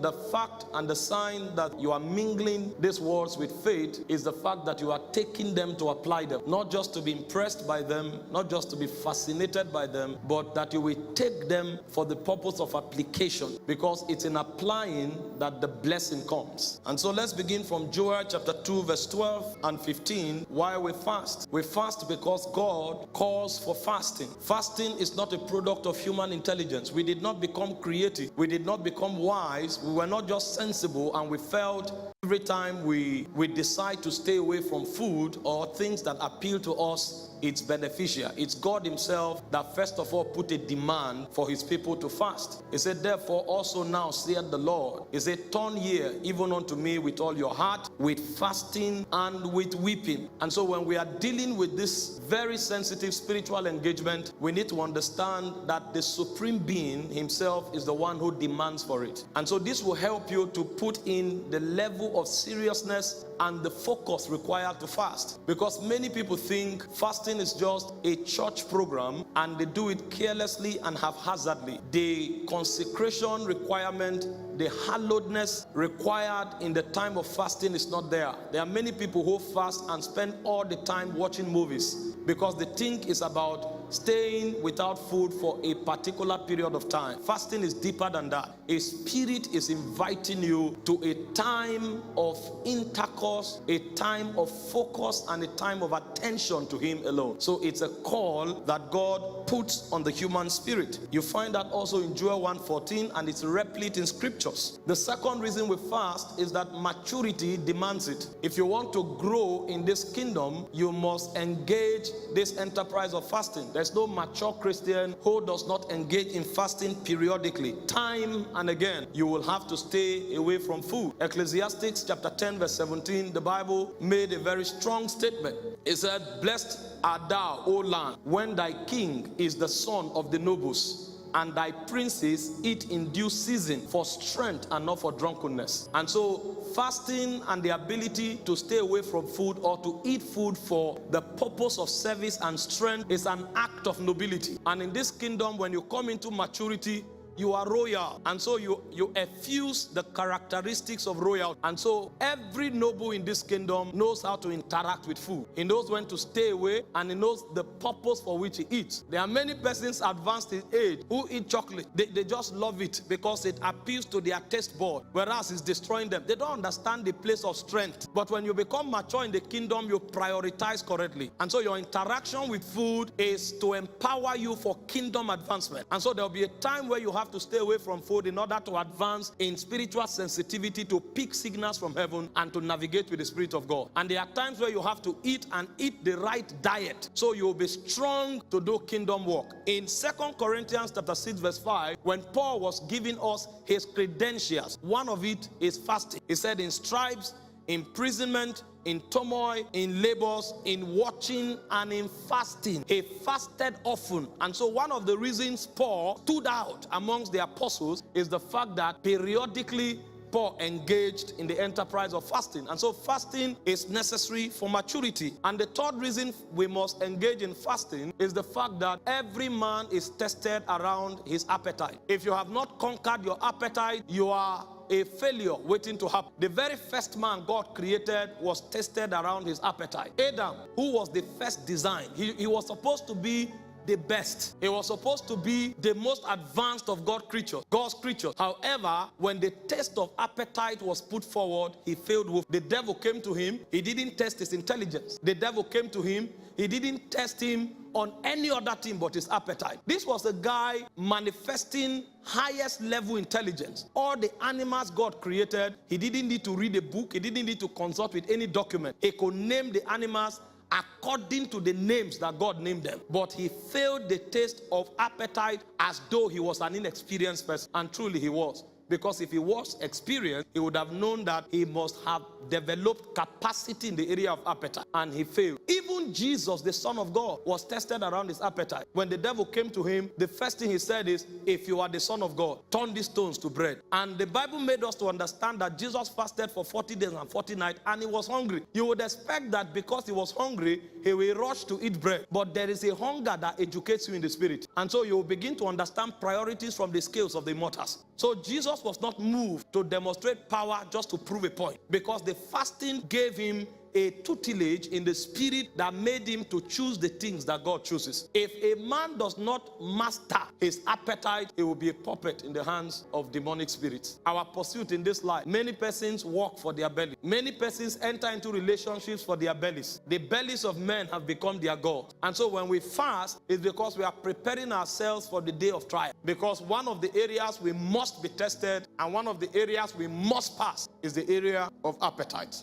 The fact and the sign that you are mingling these words with faith is the fact that you are taking them to apply them. Not just to be impressed by them, not just to be fascinated by them, but that you will take them for the purpose of application, because it's in applying that the blessing comes. And so let's begin from Joel chapter 2 verse 12 and 15. Why we fast? We fast because God calls for fasting. Fasting is not a product of human intelligence. We did not become creative. We did not become wise. We were not just sensible, and we felt every time we decide to stay away from food or things that appeal to us, it's beneficial. It's God himself that first of all put a demand for his people to fast. He said, therefore also now saith the Lord, he said, turn ye even unto me with all your heart, with fasting and with weeping. And so when we are dealing with this very sensitive spiritual engagement, we need to understand that the supreme being himself is the one who demands for it. And so this will help you to put in the level of seriousness and the focus required to fast. Because many people think fasting is just a church program, and they do it carelessly and haphazardly. The consecration requirement, the hallowedness required in the time of fasting is not there. There are many people who fast and spend all the time watching movies because they think it's about staying without food for a particular period of time. Fasting is deeper than that. A spirit is inviting you to a time of intercourse, a time of focus, and a time of attention to him alone. So it's a call that God puts on the human spirit. You find that also in Joel 1:14, and it's replete in scriptures. The second reason we fast is that maturity demands it. If you want to grow in this kingdom, you must engage this enterprise of fasting. There's no mature Christian who does not engage in fasting periodically. Time and again, you will have to stay away from food. Ecclesiastes chapter 10 verse 17, the Bible made a very strong statement. It said, blessed art thou, O land, when thy king is the son of the nobles, and thy princes eat in due season for strength and not for drunkenness. And so fasting and the ability to stay away from food or to eat food for the purpose of service and strength is an act of nobility. And in this kingdom, when you come into maturity, you are royal, and so you effuse the characteristics of royalty. And so every noble in this kingdom knows how to interact with food. He knows when to stay away, and he knows the purpose for which he eats. There are many persons advanced in age who eat chocolate. They just love it because it appeals to their taste bud, whereas it's destroying them. They don't understand the place of strength. But when you become mature in the kingdom, you prioritize correctly. And so your interaction with food is to empower you for kingdom advancement. And so there'll be a time where you have to stay away from food in order to advance in spiritual sensitivity to pick signals from heaven and to navigate with the Spirit of God. And there are times where you have to eat and eat the right diet so you'll be strong to do kingdom work. In 2 Corinthians chapter 6 verse 5, when Paul was giving us his credentials, one of it is fasting. He said, in stripes, imprisonment, in turmoil, in labors, in watching, and in fasting. He fasted often. And so one of the reasons Paul stood out amongst the apostles is the fact that periodically Paul engaged in the enterprise of fasting. And so fasting is necessary for maturity. And the third reason we must engage in fasting is the fact that every man is tested around his appetite. If you have not conquered your appetite, you are a failure waiting to happen. The very first man God created was tested around his appetite. Adam, who was the first design, he was supposed to be the best. He was supposed to be the most advanced of God's creatures. However, when the test of appetite was put forward, he failed. The devil came to him. He didn't test his intelligence. The devil came to him. He didn't test him on any other thing but his appetite. This was a guy manifesting highest level intelligence. All the animals God created, he didn't need to read a book. He didn't need to consult with any document. He could name the animals according to the names that God named them. But he failed the test of appetite as though he was an inexperienced person. And truly he was. Because if he was experienced, he would have known that he must have developed capacity in the area of appetite. And he failed. Even Jesus, the Son of God, was tested around his appetite. When the devil came to him, the first thing he said is, if you are the Son of God, turn these stones to bread. And the Bible made us to understand that Jesus fasted for 40 days and 40 nights, and he was hungry. You would expect that because he was hungry, he will rush to eat bread. But there is a hunger that educates you in the spirit. And so you will begin to understand priorities from the scales of the immortals. So Jesus Jesus was not moved to demonstrate power just to prove a point, because the fasting gave him a tutelage in the spirit that made him to choose the things that God chooses. If a man does not master his appetite, he will be a puppet in the hands of demonic spirits. Our pursuit in this life, many persons walk for their belly. Many persons enter into relationships for their bellies. The bellies of men have become their God. And so when we fast, it's because we are preparing ourselves for the day of trial. Because one of the areas we must be tested and one of the areas we must pass is the area of appetite.